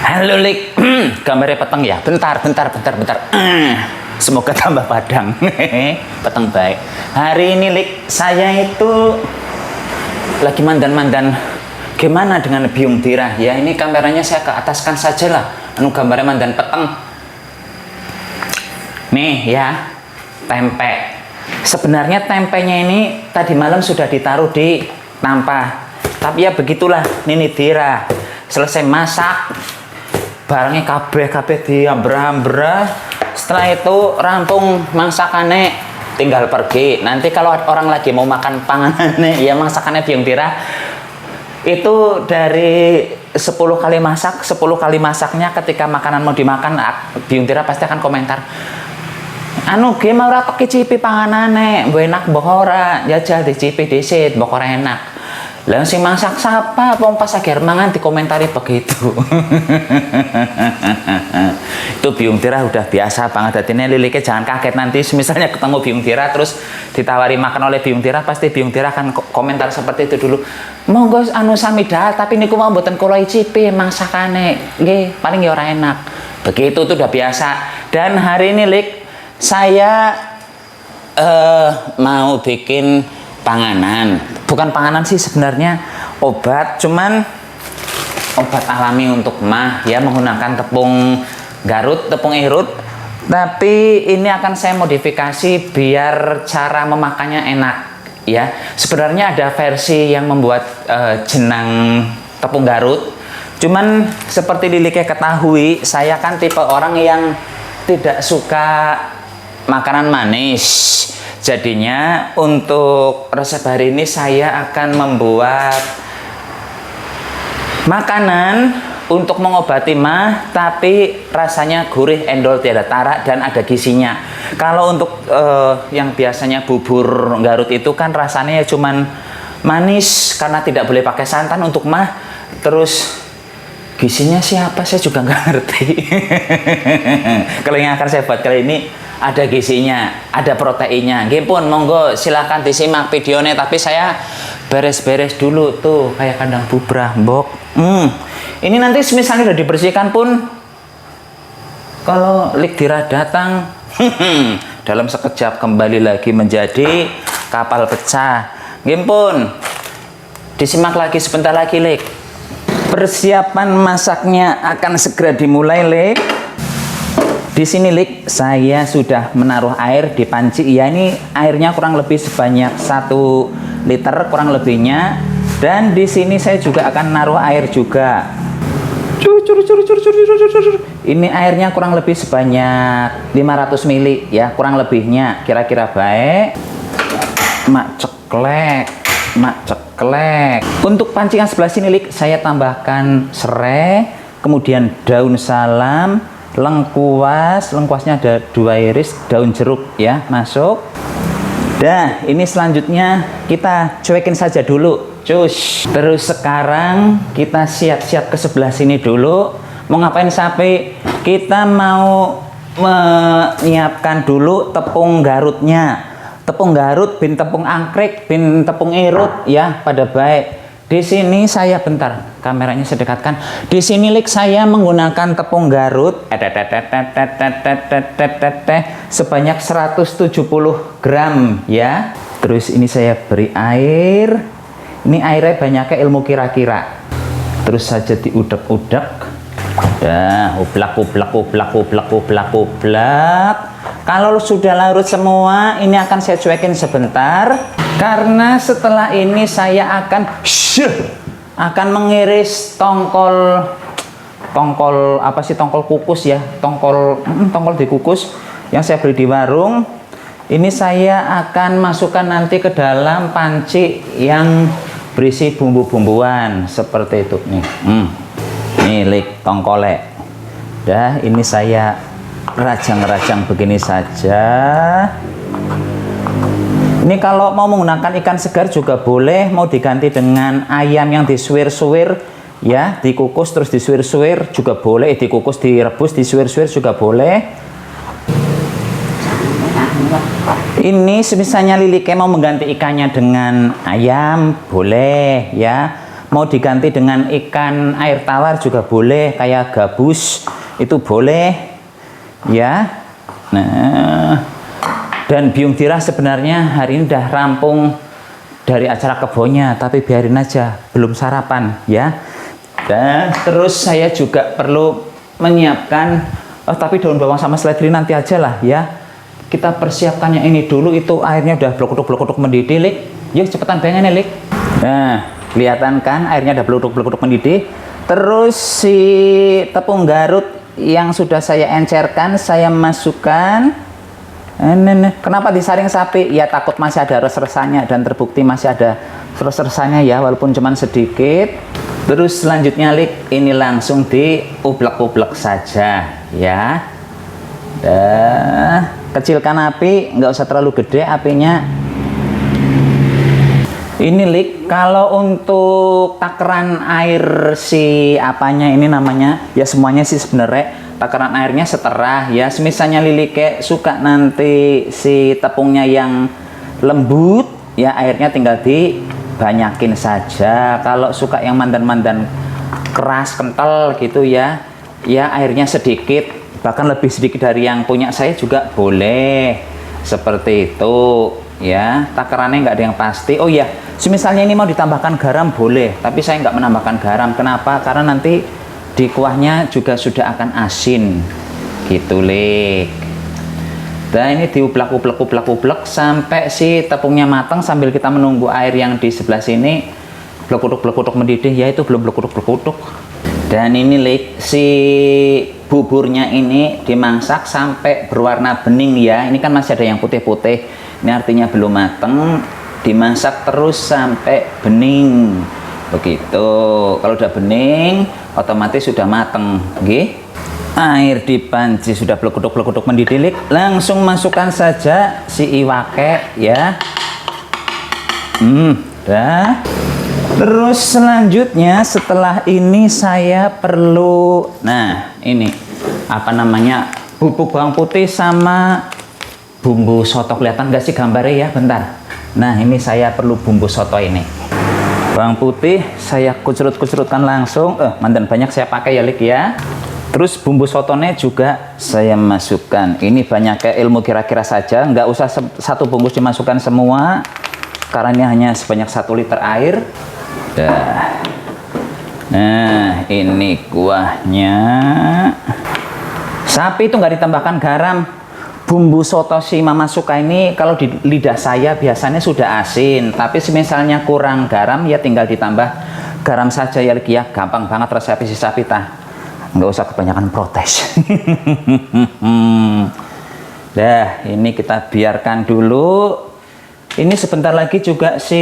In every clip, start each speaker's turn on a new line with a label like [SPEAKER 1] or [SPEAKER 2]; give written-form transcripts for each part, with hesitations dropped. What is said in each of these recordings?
[SPEAKER 1] Halo Lik, gambarnya peteng ya. Bentar. Semoga tambah padang. Peteng baik. Hari ini Lik, saya itu lagi mandan-mandan. Gimana dengan biung dirah ya? Ini kameranya saya ke ataskan saja lah. Anu gambarnya mandan peteng. Nih ya, tempe. Sebenarnya tempenya ini tadi malam sudah ditaruh di tampah. Tapi ya begitulah, ini dirah. Selesai masak, barangnya kabeh diambra-ambra. Setelah itu rampung masakannya, tinggal pergi. Nanti kalau orang lagi mau makan panganannya, ya masakannya biung dirah. Itu dari 10 kali masak, 10 kali masaknya ketika makanan mau dimakan, biung dirah pasti akan komentar, anu ge mau ora kecipi panganane, mbok enak mbok ora, jajal dicipi dhisit, mbok ora enak. Lah sing masak sapa wong pas agar mangan dikomentari begitu. Itu biung dirah udah biasa banget. Dadine lilike jangan kaget nanti misalnya ketemu biung dirah terus ditawari makan oleh biung dirah, pasti biung dirah akan komentar seperti itu dulu. Monggo anu sami dah, tapi niku mau mboten kula icipi masakane. Nggih, paling ya ora enak. Begitu itu udah biasa. Dan hari ini Lik, saya mau bikin panganan. Bukan panganan sih sebenarnya, obat, cuman obat alami untuk mah ya, menggunakan tepung Garut, tepung irut. Tapi ini akan saya modifikasi biar cara memakannya enak ya. Sebenarnya ada versi yang membuat jenang tepung Garut. Cuman seperti Lilike ketahui, saya kan tipe orang yang tidak suka makanan manis. Jadinya untuk resep hari ini saya akan membuat makanan untuk mengobati mah, tapi rasanya gurih, endol, tiada tara, dan ada gizinya. Kalau untuk yang biasanya bubur Garut itu kan rasanya cuman manis karena tidak boleh pakai santan. Untuk mah terus gizinya siapa saya juga nggak ngerti. Kalau yang akan saya buat kali ini ada gizinya, ada proteinnya. Nggih pun, monggo silakan disimak videonya. Tapi saya beres-beres dulu tuh kayak kandang bubrah, mbok. Ini nanti misalnya udah dibersihkan pun, kalau Lik Dirah datang, dalam sekejap kembali lagi menjadi kapal pecah. Nggih pun, disimak lagi sebentar lagi Lik. Persiapan masaknya akan segera dimulai Lik. Di sini Lik, saya sudah menaruh air di panci. Ya, ini airnya kurang lebih sebanyak 1 liter kurang lebihnya. Dan di sini saya juga akan naruh air juga. Ini airnya kurang lebih sebanyak 500 ml ya, kurang lebihnya kira-kira baik. Mak ceklek. Untuk pancingan sebelah sini Lik, saya tambahkan serai, kemudian daun salam, lengkuasnya ada 2 iris, daun jeruk ya masuk. Dah, ini selanjutnya kita cuekin saja dulu, cus. Terus sekarang kita siap-siap ke sebelah sini dulu. Mau ngapain sampai? Kita mau menyiapkan dulu tepung Garutnya. Tepung Garut bin tepung angkrik bin tepung irut ya, pada baik. Di sini saya bentar, kameranya saya dekatkan. Di sini Lik, saya menggunakan tepung Garut sebanyak 170 gram ya. Terus ini saya beri air. Ini airnya banyaknya ilmu kira-kira. Terus saja diudek-udek. Dah, ublak. Kalau sudah larut semua, ini akan saya cuekin sebentar. Karena setelah ini saya akan mengiris tongkol apa sih, tongkol kukus ya, tongkol dikukus yang saya beli di warung. Ini saya akan masukkan nanti ke dalam panci yang berisi bumbu-bumbuan seperti itu nih. Nih Lik, tongkolek. Dah, ini saya rajang-rajang begini saja. Ini kalau mau menggunakan ikan segar juga boleh, mau diganti dengan ayam yang disuir-suir ya, dikukus terus disuir-suir juga boleh, dikukus, direbus, disuir-suir juga boleh. Ini misalnya Lilike mau mengganti ikannya dengan ayam boleh ya. mau diganti dengan ikan air tawar juga boleh, kayak gabus itu boleh ya. Nah, dan biung dirah sebenarnya hari ini udah rampung dari acara kebunnya, tapi biarin aja, belum sarapan ya. Dan terus saya juga perlu menyiapkan, tapi daun bawang sama seledri nanti aja lah ya. Kita persiapkan yang ini dulu, itu airnya udah blok-blok mendidih, Lik. Yuk cepetan pengen Lik. Nah, kelihatan kan airnya udah blok-blok mendidih. Terus si tepung garut yang sudah saya encerkan saya masukkan. Kenapa disaring sapi? Ya takut masih ada res-resannya, dan terbukti masih ada res-resannya ya, walaupun cuman sedikit. Terus selanjutnya Lik, ini langsung diublek-ublek saja ya. Kecilkan api, nggak usah terlalu gede apinya. Ini Lik, kalau untuk takaran air si apanya ini namanya, ya semuanya sih sebenarnya takaran airnya setara ya. Misalnya Lili kayak suka nanti si tepungnya yang lembut, ya airnya tinggal dibanyakin saja. Kalau suka yang mandan-mandan keras kental gitu ya, ya airnya sedikit, bahkan lebih sedikit dari yang punya saya juga boleh. Seperti itu ya, takarannya nggak ada yang pasti. Oh ya, misalnya ini mau ditambahkan garam boleh, tapi saya nggak menambahkan garam. Kenapa? Karena nanti di kuahnya juga sudah akan asin gitu Lik. Dan ini diublek sampai si tepungnya matang, sambil kita menunggu air yang di sebelah sini blek-blek mendidih ya. Itu belum blek-blek. Dan ini Lik, si buburnya ini dimasak sampai berwarna bening ya. Ini kan masih ada yang putih-putih, ini artinya belum matang. Dimasak terus sampai bening begitu. Kalau udah bening otomatis sudah mateng. Oke, air di panci sudah blek-blek mendidih Lik. Langsung masukkan saja si iwake ya. Dah. Terus selanjutnya setelah ini saya perlu, nah ini apa namanya, bubuk bawang putih sama bumbu soto. Kelihatan gak sih gambarnya ya? Bentar. Nah ini saya perlu bumbu soto ini. Bawang putih saya kucurut-kucurutkan langsung. Mandan banyak saya pakai ya Lik ya. Terus bumbu sotonya juga saya masukkan. Ini banyak kayak ilmu kira-kira saja, nggak usah satu bungkus dimasukkan semua, karena ini hanya sebanyak 1 liter air. Dah. Nah ini kuahnya. Sapi itu nggak ditambahkan garam. Bumbu soto si Mama Suka ini kalau di lidah saya biasanya sudah asin, tapi misalnya kurang garam ya tinggal ditambah garam saja ya Lik ya. Gampang banget resep si sapi tah, nggak usah kebanyakan protes. Dah, ini kita biarkan dulu. Ini sebentar lagi juga si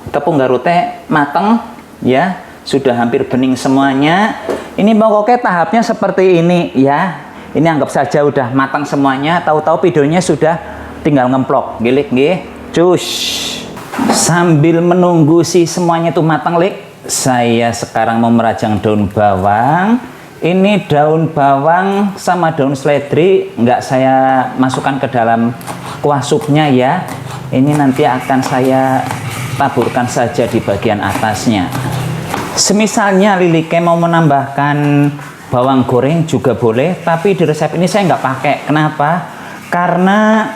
[SPEAKER 1] tepung garutnya mateng ya, sudah hampir bening semuanya. Ini pokoknya tahapnya seperti ini ya. Ini anggap saja udah matang semuanya, tahu-tahu videonya sudah tinggal ngemplok, Lik nggih. Cus. Sambil menunggu si semuanya itu matang Lik, saya sekarang mau merajang daun bawang. Ini daun bawang sama daun seledri nggak saya masukkan ke dalam kuah supnya ya. Ini nanti akan saya taburkan saja di bagian atasnya. Semisalnya Lilike mau menambahkan bawang goreng juga boleh, tapi di resep ini saya nggak pakai. Kenapa? Karena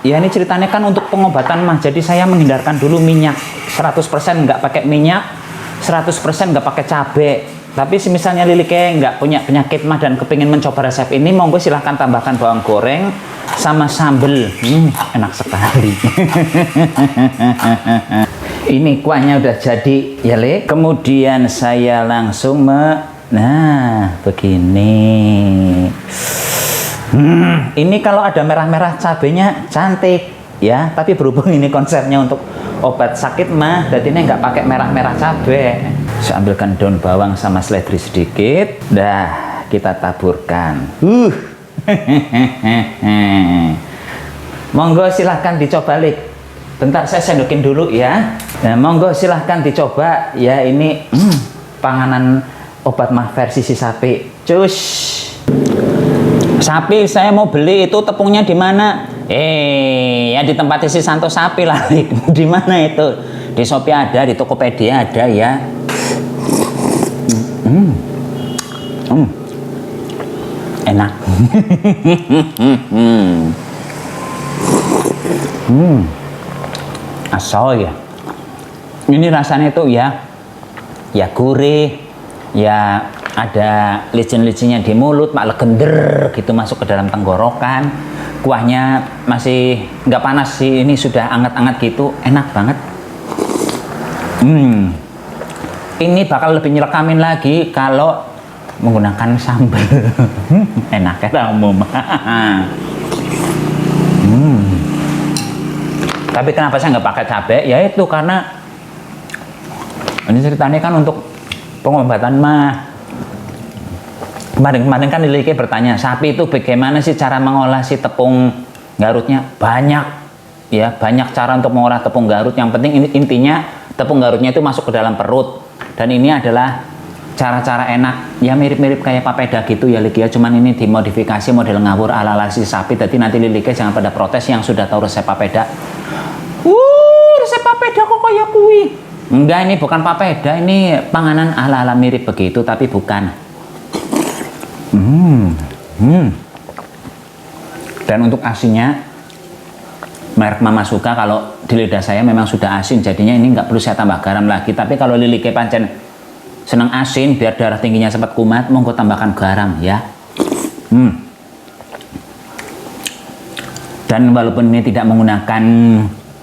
[SPEAKER 1] ya ini ceritanya kan untuk pengobatan mah, jadi saya menghindarkan dulu minyak. 100% nggak pakai minyak, 100% nggak pakai cabai. Tapi misalnya Lilike nggak punya penyakit mah dan kepingin mencoba resep ini, monggo silahkan tambahkan bawang goreng sama sambel. Enak sekali. Ini kuahnya udah jadi ya Lik. Kemudian saya langsung nah begini. Ini kalau ada merah-merah cabenya cantik ya, tapi berhubung ini konsepnya untuk obat sakit mah, jadi ini nggak pakai merah-merah cabai. Saya ambilkan daun bawang sama seledri sedikit, dah kita taburkan. Monggo silahkan dicoba Lik. Bentar saya sendokin dulu ya. Nah, monggo silahkan dicoba ya, ini panganan obat mah versi si sapi. Cus. Sapi saya mau beli itu tepungnya di mana? Ya di tempat si Santo Sapi lah. Di mana itu? Di Shopee ada, di Tokopedia ada ya. Enak. Asal ya. Ini rasanya itu ya gurih, ya ada licin-licinnya di mulut, malah gender gitu masuk ke dalam tenggorokan. Kuahnya masih nggak panas sih, ini sudah anget-anget gitu, enak banget. Ini bakal lebih nyelekamin lagi kalau menggunakan sambal. Enak ya umum. Tapi kenapa saya nggak pakai cabai? Ya itu karena ini ceritanya kan untuk pengobatan mah. Kemarin kan Lilike bertanya, sapi itu bagaimana sih cara mengolah si tepung garutnya? Banyak ya, banyak cara untuk mengolah tepung garut. Yang penting intinya tepung garutnya itu masuk ke dalam perut. Dan ini adalah cara-cara enak, ya mirip-mirip kayak papeda gitu ya Liki ya, cuman ini dimodifikasi model ngawur ala-ala si sapi. Jadi nanti Lilike jangan pada protes yang sudah tahu resep papeda. Resep papeda kok kayak kui? Enggak, ini bukan papeda, ini panganan ala-ala mirip begitu, tapi bukan. Dan untuk asinnya, merek Mama Suka kalau di lidah saya memang sudah asin, jadinya ini nggak perlu saya tambah garam lagi. Tapi kalau Lilike pancen seneng asin biar darah tingginya sempat kumat, monggo tambahkan garam ya. Dan walaupun ini tidak menggunakan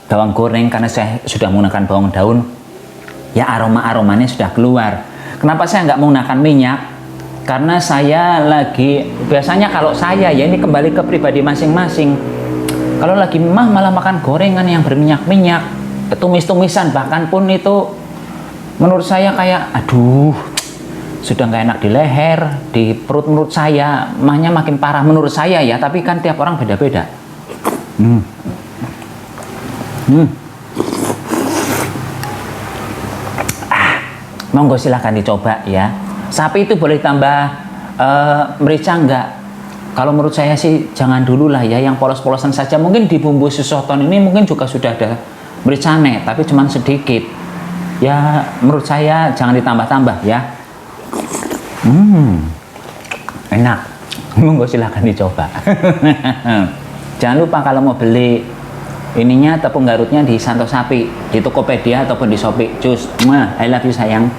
[SPEAKER 1] bawang goreng karena saya sudah menggunakan bawang daun, ya aromanya sudah keluar. Kenapa saya nggak menggunakan minyak? Karena saya lagi, biasanya kalau saya ya, ini kembali ke pribadi masing-masing, kalau lagi malah makan gorengan yang berminyak-minyak, tumis-tumisan bahkan pun itu menurut saya kayak aduh, sudah nggak enak di leher, di perut. Menurut saya mahnya makin parah menurut saya ya, tapi kan tiap orang beda-beda. Monggo silahkan dicoba ya. Sapi itu boleh tambah merica enggak? Kalau menurut saya sih jangan dulu lah ya, yang polos-polosan saja. Mungkin di bumbu soton ini mungkin juga sudah ada mericane, tapi cuman sedikit. Ya menurut saya jangan ditambah-tambah ya. Enak. Monggo silahkan dicoba. Jangan lupa kalau mau beli ininya, tepung garutnya di Santo Sapi, di Tokopedia ataupun di Shopee. Cus, I love you sayang.